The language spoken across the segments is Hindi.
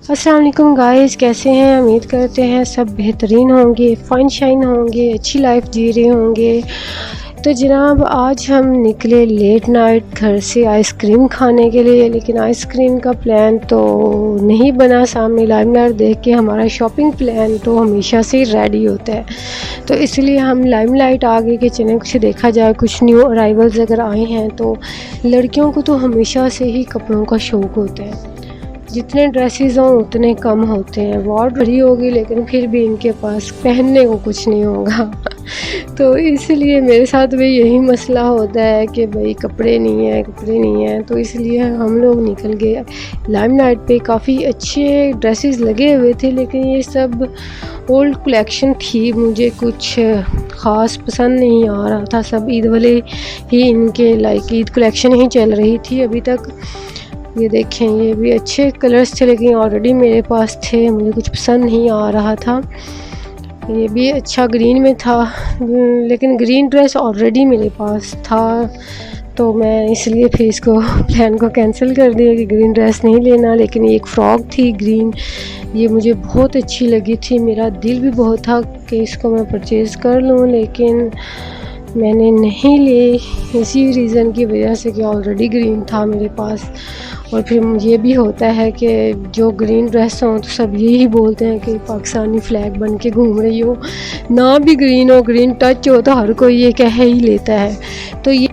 अस्सलाम वालेकुम गाइस, कैसे हैं? उम्मीद करते हैं सब बेहतरीन होंगे, फ़ाइन शाइन होंगे, अच्छी लाइफ जी रहे होंगे। तो जनाब आज हम निकले लेट नाइट घर से आइसक्रीम खाने के लिए, लेकिन आइसक्रीम का प्लान तो नहीं बना। सामने लाइमलाइट देख के हमारा शॉपिंग प्लान तो हमेशा से रेडी होता है, तो इसलिए हम लाइमलाइट आगे के चले कुछ देखा जाए, कुछ न्यू अराइवल्स अगर आए हैं। तो लड़कियों को तो हमेशा से ही कपड़ों का शौक़ होता है, जितने ड्रेसेस हों उतने कम होते हैं। वार्ड भरी होगी लेकिन फिर भी इनके पास पहनने को कुछ नहीं होगा तो इसलिए मेरे साथ भी यही मसला होता है कि भाई कपड़े नहीं हैं। तो इसलिए हम लोग निकल गए लाइमलाइट पे। काफ़ी अच्छे ड्रेसेस लगे हुए थे, लेकिन ये सब ओल्ड कलेक्शन थी, मुझे कुछ ख़ास पसंद नहीं आ रहा था। सब ईद वाले ही इनके लाइक ईद कलेक्शन ही चल रही थी अभी तक। ये देखें, ये भी अच्छे कलर्स थे लेकिन ऑलरेडी मेरे पास थे, मुझे कुछ पसंद नहीं आ रहा था। ये भी अच्छा ग्रीन में था, लेकिन ग्रीन ड्रेस ऑलरेडी मेरे पास था, तो मैं इसलिए फिर इसको प्लान को कैंसिल कर दिया कि ग्रीन ड्रेस नहीं लेना। लेकिन एक फ़्रॉक थी ग्रीन, ये मुझे बहुत अच्छी लगी थी। मेरा दिल भी बहुत था कि इसको मैं परचेज़ कर लूँ, लेकिन मैंने नहीं ली इसी रीज़न की वजह से कि ऑलरेडी ग्रीन था मेरे पास। और फिर ये भी होता है कि जो ग्रीन ड्रेस हो तो सब यही बोलते हैं कि पाकिस्तानी फ्लैग बन के घूम रही हो, ना भी ग्रीन हो, ग्रीन टच हो तो हर कोई ये कह ही लेता है। तो ये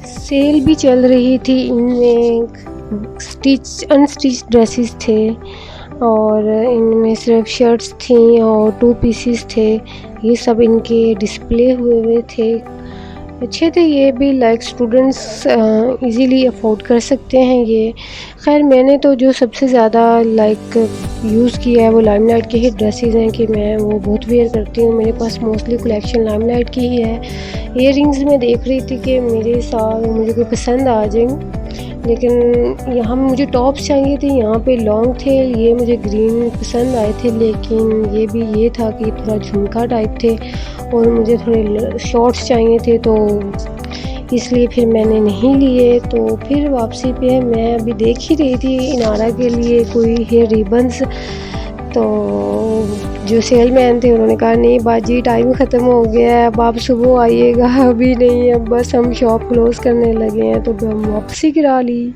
सेल भी चल रही थी, इनमें अनस्टिच ड्रेसेस थे और इनमें सिर्फ शर्ट्स थी और 2 पीसेस थे। ये सब इनके डिस्प्ले हुए थे, अच्छे थे। ये भी लाइक स्टूडेंट्स इजीली अफोर्ड कर सकते हैं ये। खैर मैंने तो जो सबसे ज़्यादा लाइक यूज़ किया है वो लाइमलाइट के ही ड्रेसेस हैं कि मैं वो बहुत वेयर करती हूँ। मेरे पास मोस्टली कलेक्शन लाइमलाइट की ही है। ईयररिंग्स में देख रही थी कि मेरे साथ मुझे कोई पसंद आ जाए, लेकिन यहाँ मुझे टॉप्स चाहिए थे, यहाँ पे लॉन्ग थे, ये मुझे ग्रीन पसंद आए थे। लेकिन ये भी ये था कि थोड़ा झुमका टाइप थे और मुझे थोड़े शॉर्ट्स चाहिए थे, तो इसलिए फिर मैंने नहीं लिए। तो फिर वापसी पे मैं अभी देख ही रही थी इनारा के लिए कोई हेयर रिबन्स, तो जो सेलमैन थे उन्होंने कहा नहीं बाजी टाइम ख़त्म हो गया है, अब आप सुबह आइएगा। अभी नहीं, अब बस हम शॉप क्लोज़ करने लगे हैं, तो हम वापसी करा ली।